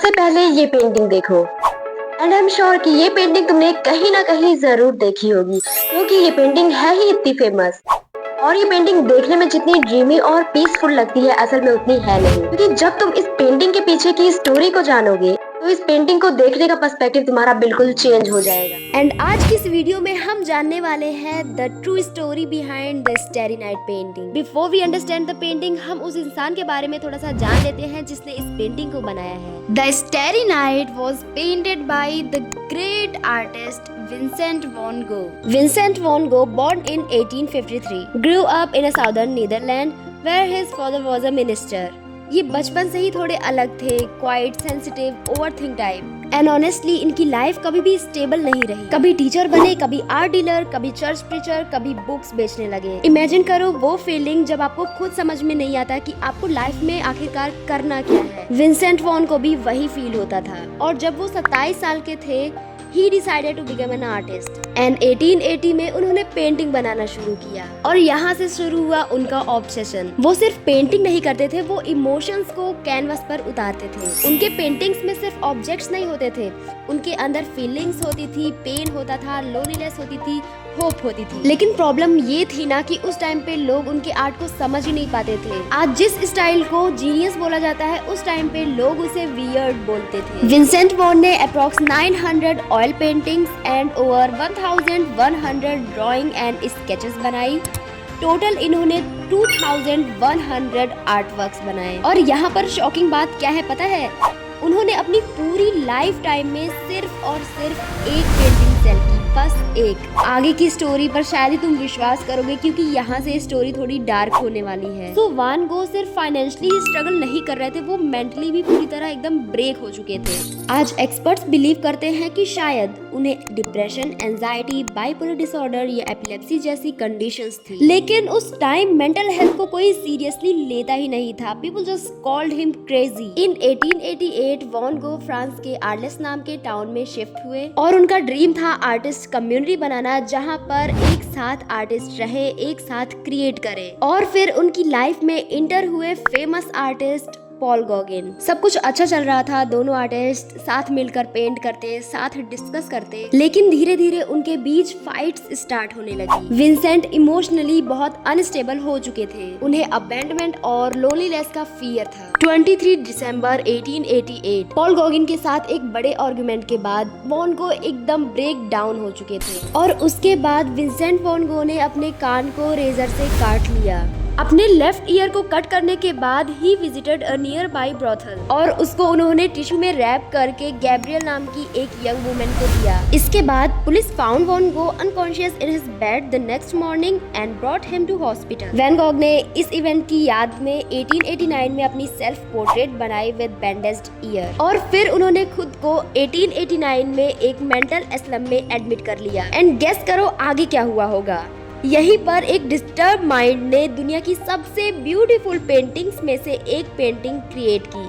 सबसे पहले ये पेंटिंग देखो एंड आई एम श्योर कि ये पेंटिंग तुमने कहीं ना कहीं जरूर देखी होगी क्योंकि ये पेंटिंग है ही इतनी फेमस। और ये पेंटिंग देखने में जितनी ड्रीमी और पीसफुल लगती है असल में उतनी है नहीं, क्योंकि जब तुम इस पेंटिंग के पीछे की स्टोरी को जानोगे तो इस पेंटिंग को देखने का पर्सपेक्टिव तुम्हारा बिल्कुल चेंज हो जाएगा। एंड आज की इस वीडियो में हम जानने वाले हैं the true story behind the starry night painting. Before we understand the painting, हम उस इंसान के बारे में थोड़ा सा जान लेते हैं जिसने इस पेंटिंग को बनाया है। The starry night was painted by the great artist Vincent van Gogh. Vincent van Gogh, born in 1853, grew up in a southern Netherlands where his father was a minister. ये बचपन से ही थोड़े अलग थे, quite sensitive, overthink type. And honestly इनकी life कभी भी stable नहीं रही। कभी टीचर बने, कभी आर्ट डीलर, कभी चर्च प्रीचर, कभी बुक्स बेचने लगे। इमेजिन करो वो फीलिंग जब आपको खुद समझ में नहीं आता कि आपको लाइफ में आखिरकार करना क्या है। विंसेंट वॉन को भी वही फील होता था और जब वो 27 साल के थे He decided to become an artist. And 1880 में उन्होंने पेंटिंग बनाना शुरू किया और यहाँ से शुरू हुआ उनका ऑब्सेशन। वो सिर्फ पेंटिंग नहीं करते थे, वो इमोशंस को कैनवस पर उतारते थे। उनके पेंटिंग्स में सिर्फ ऑब्जेक्ट्स नहीं होते थे, उनके अंदर फीलिंग्स होती थी, पेन होता था, लोनलीनेस होती थी, होप होती थी। लेकिन प्रॉब्लम ये थी ना कि उस टाइम पे लोग उनके आर्ट को समझ ही नहीं पाते थे। आज जिस स्टाइल को जीनियस बोला जाता है, उस टाइम पे लोग उसे वियर्ड बोलते थे। विंसेंट वॉन ने approx 900 oil paintings and over 1100 drawing and sketches बनाई। टोटल इन्होंने 2100 आर्ट वर्क्स बनाए। और यहाँ पर शॉकिंग बात क्या है पता है? उन्होंने अपनी पूरी लाइफ टाइम में सिर्फ और सिर्फ एक पेंटिंग सेल की, बस एक। आगे की स्टोरी पर शायद ही तुम विश्वास करोगे क्योंकि यहाँ से स्टोरी थोड़ी डार्क होने वाली है। तो वान गो सिर्फ फाइनेंशियली स्ट्रगल नहीं कर रहे थे, वो मेंटली भी पूरी तरह एकदम ब्रेक हो चुके थे। आज एक्सपर्ट्स बिलीव करते हैं कि शायद उन्हें डिप्रेशन, एंजाइटी, बाइपोलर डिसऑर्डर या एपिलेप्सी जैसी कंडीशंस थी। लेकिन उस टाइम मेंटल हेल्थ को कोई सीरियसली लेता ही नहीं था। People just called him crazy. In 1888 Van Gogh France के आर्लेस नाम के टाउन में शिफ्ट हुए और उनका ड्रीम था आर्टिस्ट कम्युनिटी बनाना जहां पर एक साथ आर्टिस्ट रहे, एक साथ क्रिएट करे। और फिर उनकी लाइफ में इंटर हुए फेमस आर्टिस्ट पॉल गॉगिन। सब कुछ अच्छा चल रहा था, दोनों आर्टिस्ट साथ मिलकर पेंट करते, साथ डिस्कस करते। लेकिन धीरे धीरे उनके बीच फाइट्स स्टार्ट होने लगी। विंसेंट इमोशनली बहुत अनस्टेबल हो चुके थे, उन्हें अबैंडनमेंट और लोनलीनेस का फियर था। 23 दिसंबर 1888 पॉल गॉगिन के साथ एक बड़े आर्गुमेंट के बाद वॉन गो एकदम ब्रेक डाउन हो चुके थे और उसके बाद विंसेंट वॉन गो ने अपने कान को रेजर से काट लिया। अपने लेफ्ट ईयर को कट करने के बाद he visited a near by brothel और उसको उन्होंने टिश्यू में रैप करके गैब्रियल नाम की एक यंग वुमेन को दिया। इसके बाद police found Van Gogh unconscious in his bed the next morning and brought him to hospital. Van Gogh ने इस इवेंट की याद में 1889 में अपनी सेल्फ पोर्ट्रेट बनाई विद बैंडेज्ड ईयर और फिर उन्होंने खुद को 1889 में एक मेंटल एस्लम में एडमिट कर लिया। एंड गेस करो आगे क्या हुआ होगा? यहीं पर एक डिस्टर्ब माइंड ने दुनिया की सबसे ब्यूटीफुल पेंटिंग्स में से एक पेंटिंग क्रिएट की,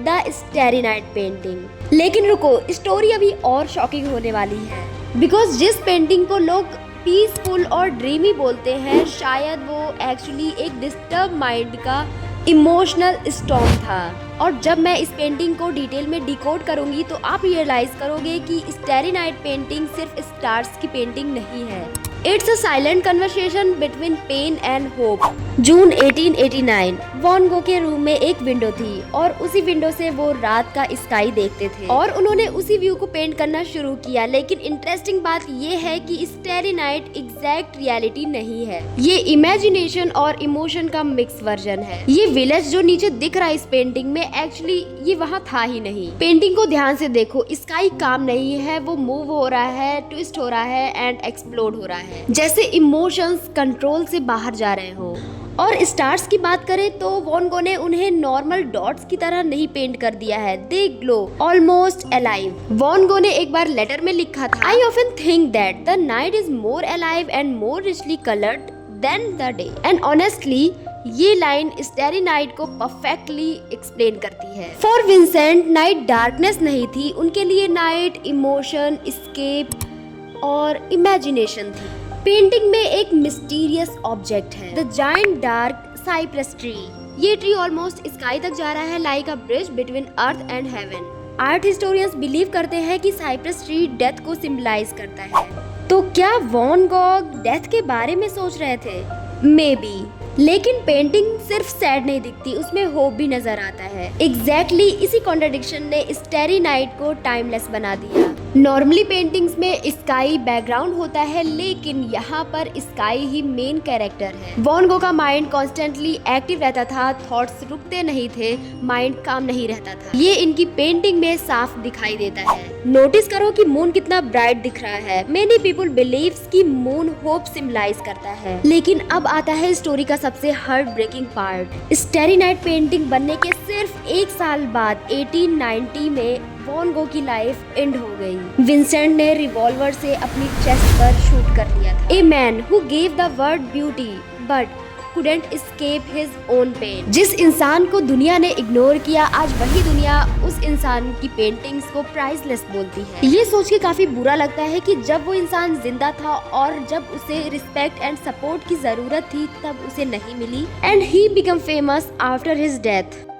द स्टैरी नाइट पेंटिंग। लेकिन रुको, स्टोरी अभी और शॉकिंग होने वाली है बिकॉज जिस पेंटिंग को लोग पीसफुल और ड्रीमी बोलते हैं, शायद वो एक्चुअली एक डिस्टर्ब माइंड का इमोशनल स्टॉर्म था। और जब मैं इस पेंटिंग को डिटेल में डिकोड करूंगी तो आप रियलाइज करोगे कि स्टैरी नाइट पेंटिंग सिर्फ स्टार्स की पेंटिंग नहीं है। It's a silent conversation between pain and hope. June 1889 van Gogh के रूम में एक विंडो थी और उसी विंडो से वो रात का स्काई देखते थे और उन्होंने उसी व्यू को पेंट करना शुरू किया। लेकिन इंटरेस्टिंग बात ये है कि स्टैरी नाइट एग्जैक्ट रियलिटी नहीं है, ये इमेजिनेशन और इमोशन का मिक्स वर्जन है। ये विलेज जो नीचे दिख रहा है इस पेंटिंग में, एक्चुअली ये वहाँ था ही नहीं। पेंटिंग को ध्यान से देखो, स्काई काम नहीं है, वो मूव हो रहा है, ट्विस्ट हो रहा है एंड एक्सप्लोड हो रहा है, जैसे इमोशंस कंट्रोल से बाहर जा रहे हो। और स्टार्स की बात करें तो वॉन गो ने उन्हें नॉर्मल डॉट्स की तरह नहीं पेंट कर दिया है, they glow almost alive. Van Gogh ने एक बार लेटर में लिखा था, I often think that the night is more alive and more richly coloured than the day. And honestly ये लाइन स्टैरी नाइट को परफेक्टली एक्सप्लेन करती है। फॉर विंसेंट नाइट डार्कनेस नहीं थी, उनके लिए नाइट इमोशन, एस्केप और इमेजिनेशन थी। पेंटिंग में एक मिस्टीरियस ऑब्जेक्ट है, the giant dark cypress tree. ये ट्री ऑलमोस्ट स्काई तक जा रहा है, like a bridge between earth and heaven. Art historians believe करते हैं कि साइप्रस ट्री डेथ को सिंबलाइज करता है। तो क्या वैन गॉग डेथ के बारे में सोच रहे थे? मे बी, लेकिन पेंटिंग सिर्फ सैड नहीं दिखती, उसमें होप भी नजर आता है। एग्जैक्टली इसी कॉन्ट्रडिक्शन ने स्टारी नाइट को टाइमलेस बना दिया। नॉर्मली पेंटिंग्स में स्काई बैकग्राउंड होता है, लेकिन यहाँ पर स्काई ही मेन कैरेक्टर है। वैन गॉग का माइंड कॉन्स्टेंटली एक्टिव रहता था, थॉट्स रुकते नहीं थे, माइंड काम नहीं रहता था। ये इनकी पेंटिंग में साफ दिखाई देता है। नोटिस करो कि मून कितना ब्राइट दिख रहा है। मेनी पीपल बिलीव्स कि मून होप सिंबलाइज करता है। लेकिन अब आता है स्टोरी का सबसे heart breaking part. Starry night painting बनने के सिर्फ 1 साल बाद 1890 में वैन गॉग की लाइफ एंड हो गई। विंसेंट ने रिवॉल्वर से अपनी चेस्ट पर शूट कर लिया था। A man who gave the world beauty but couldn't escape his own pain। जिस इंसान को दुनिया ने इग्नोर किया, आज वही दुनिया उस इंसान की पेंटिंग्स को प्राइसलेस बोलती है। ये सोच के काफी बुरा लगता है कि जब वो इंसान जिंदा था और जब उसे रिस्पेक्ट एंड सपोर्ट की जरूरत थी, तब उसे नहीं मिली। And he become famous after his death.